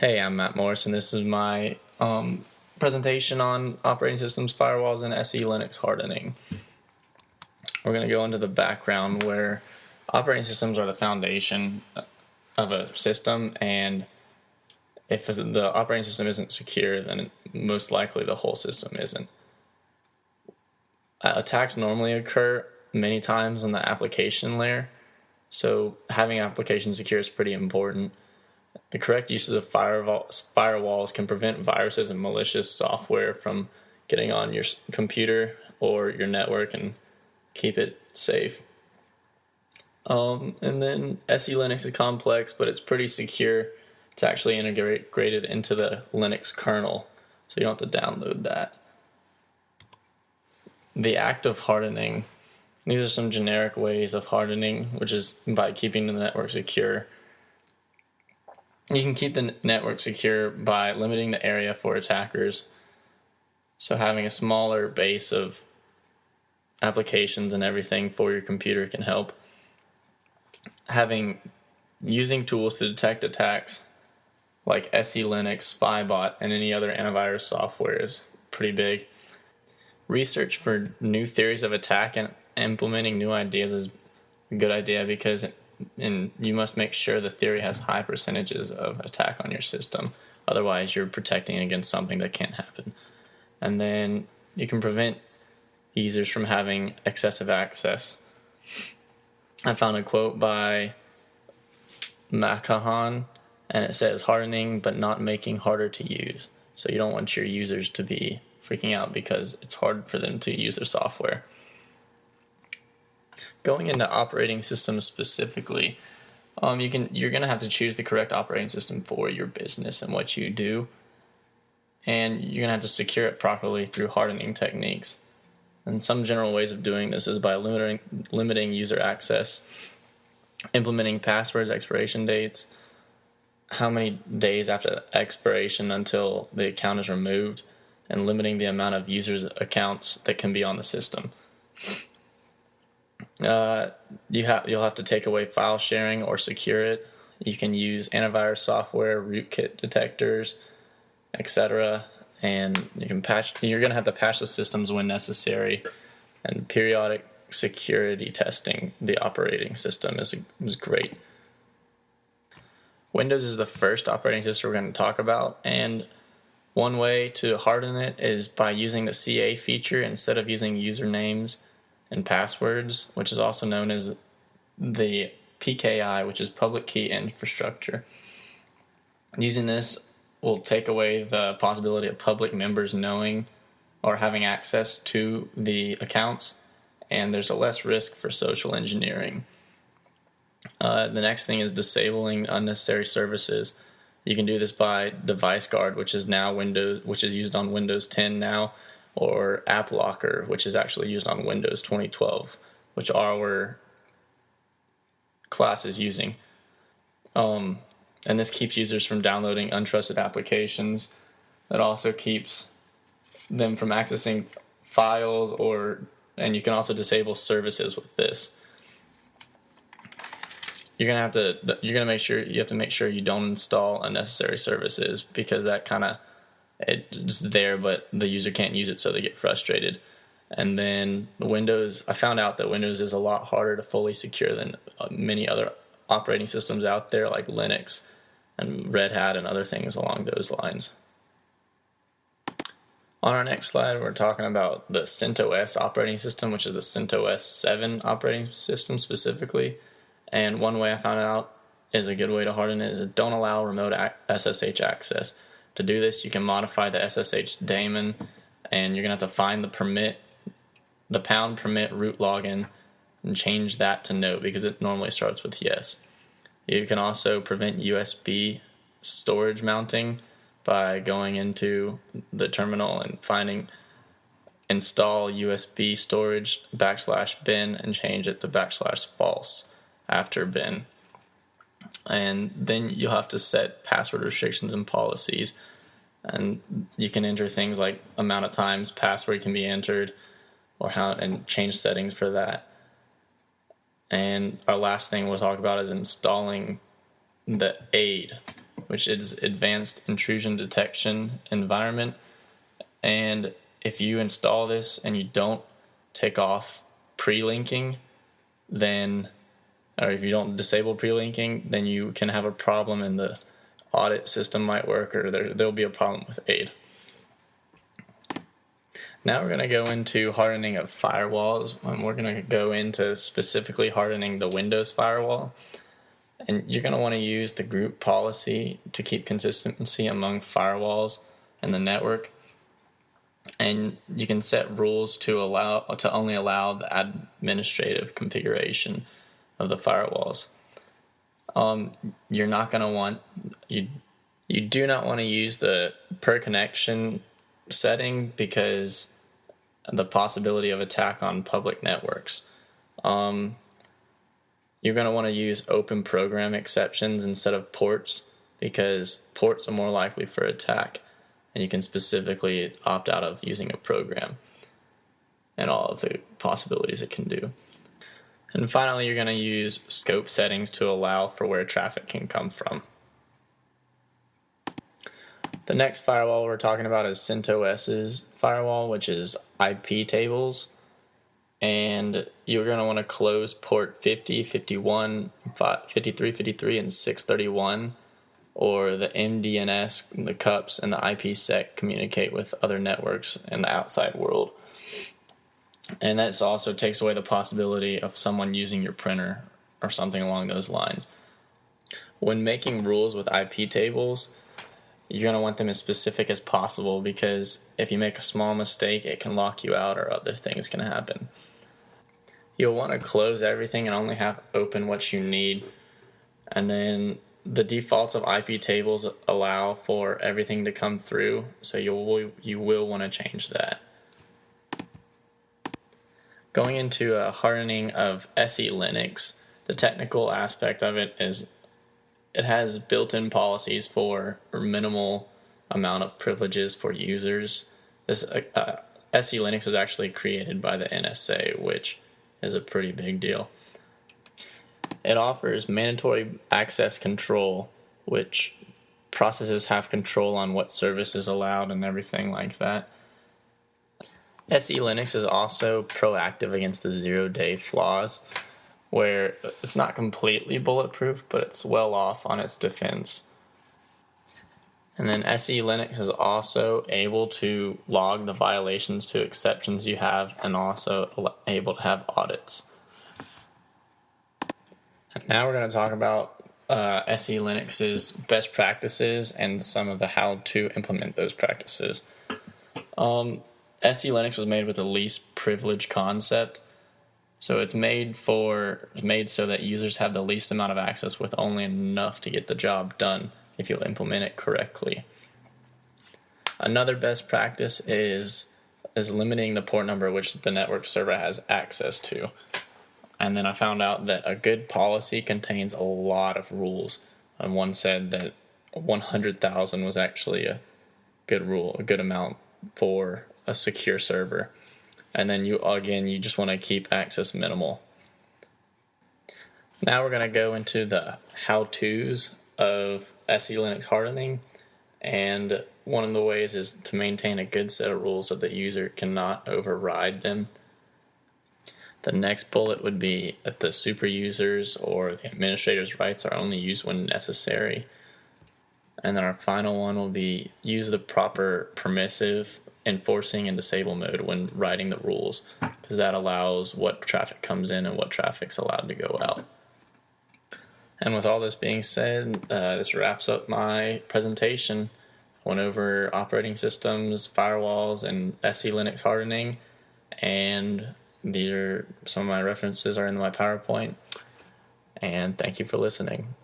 Hey, I'm Matt Morris, and this is my presentation on operating systems, firewalls, and SELinux hardening. We're going to go into the background where operating systems are the foundation of a system, and if the operating system isn't secure, then most likely the whole system isn't. Attacks normally occur many times on the application layer, so having applications secure is pretty important. The correct uses of firewalls can prevent viruses and malicious software from getting on your computer or your network and keep it safe. And then SELinux is complex, but it's pretty secure. It's actually integrated into the Linux kernel, so you don't have to download that. The act of hardening. These are some generic ways of hardening, which is by keeping the network secure. You can keep the network secure by limiting the area for attackers. So having a smaller base of applications and everything for your computer can help. Using tools to detect attacks like SELinux, Spybot, and any other antivirus software is pretty big. Research for new theories of attack and implementing new ideas is a good idea because you must make sure the theory has high percentages of attack on your system. Otherwise, you're protecting against something that can't happen. And then you can prevent users from having excessive access. I found a quote by Makahan, and it says, hardening but not making harder to use. So you don't want your users to be freaking out because it's hard for them to use their software. Going into operating systems specifically, you're going to have to choose the correct operating system for your business and what you do, and you're going to have to secure it properly through hardening techniques. And some general ways of doing this is by limiting user access, implementing passwords, expiration dates, how many days after expiration until the account is removed, and limiting the amount of users' accounts that can be on the system. You'll have to take away file sharing or secure it. You can use antivirus software, rootkit detectors, etc. And you're going to have to patch the systems when necessary, and periodic security testing the operating system is great. Windows is the first operating system we're going to talk about, and one way to harden it is by using the CA feature instead of using usernames and passwords, which is also known as the PKI, which is public key infrastructure. Using this will take away the possibility of public members knowing or having access to the accounts, and there's a less risk for social engineering. The next thing is disabling unnecessary services. You can do this by Device Guard, which is used on Windows 10 now, or App Locker, which is actually used on Windows 2012, which our class is using. And this keeps users from downloading untrusted applications. It also keeps them from accessing files, and you can also disable services with this. You have to make sure you don't install unnecessary services, because that it's there, but the user can't use it, so they get frustrated. And then I found out that Windows is a lot harder to fully secure than many other operating systems out there, like Linux and Red Hat and other things along those lines. On our next slide, we're talking about the CentOS operating system, which is the CentOS 7 operating system specifically. And one way I found out is a good way to harden it is don't allow remote SSH access. To do this, you can modify the SSH daemon, and you're going to have to find the pound permit root login and change that to no, because it normally starts with yes. You can also prevent USB storage mounting by going into the terminal and finding install USB storage /bin and change it to /false after bin. And then you'll have to set password restrictions and policies, and you can enter things like amount of times password can be entered and change settings for that. And our last thing we'll talk about is installing the aid. which is Advanced Intrusion Detection Environment. And if you install this and you don't take off pre-linking, then, or if you don't disable pre-linking, then you can have a problem and the audit system might work, or there'll be a problem with aid. Now we're going to go into hardening of firewalls, and we're going to go into specifically hardening the Windows firewall. And you're going to want to use the group policy to keep consistency among firewalls and the network. And you can set rules to only allow the administrative configuration of the firewalls. You're not going to want you do not want to use the per connection setting because the possibility of attack on public networks. You're going to want to use open program exceptions instead of ports because ports are more likely for attack, and you can specifically opt out of using a program and all of the possibilities it can do. And finally, you're going to use scope settings to allow for where traffic can come from. The next firewall we're talking about is CentOS's firewall, which is IP tables. And you're going to want to close port 50, 51, 53, 53, and 631, or the MDNS, the CUPS, and the IPsec communicate with other networks in the outside world. And that also takes away the possibility of someone using your printer or something along those lines. When making rules with IP tables, you're going to want them as specific as possible because if you make a small mistake, it can lock you out or other things can happen. You'll want to close everything and only have open what you need. And then the defaults of IP tables allow for everything to come through, so you will want to change that. Going into a hardening of SELinux, the technical aspect of it is it has built-in policies for a minimal amount of privileges for users. This SELinux was actually created by the NSA, which is a pretty big deal. It offers mandatory access control, which processes have control on what service is allowed and everything like that. SELinux is also proactive against the zero-day flaws, where it's not completely bulletproof, but it's well off on its defense. And then SELinux is also able to log the violations to exceptions you have and also able to have audits. Now we're going to talk about SELinux's best practices and some of the how to implement those practices. SELinux was made with the least privilege concept. So it's made so that users have the least amount of access with only enough to get the job done if you'll implement it correctly. Another best practice is limiting the port number which the network server has access to. And then I found out that a good policy contains a lot of rules. And one said that 100,000 was actually a good rule, a good amount for a secure server. And then you just want to keep access minimal. Now we're going to go into the how-tos of SELinux hardening, and one of the ways is to maintain a good set of rules so the user cannot override them. The next bullet would be that the super users or the administrator's rights are only used when necessary. And then our final one will be use the proper permissive, enforcing, and disable mode when writing the rules, because that allows what traffic comes in and what traffic's allowed to go out. And with all this being said, this wraps up my presentation. I went over operating systems, firewalls, and SELinux hardening, and some of my references are in my PowerPoint. And thank you for listening.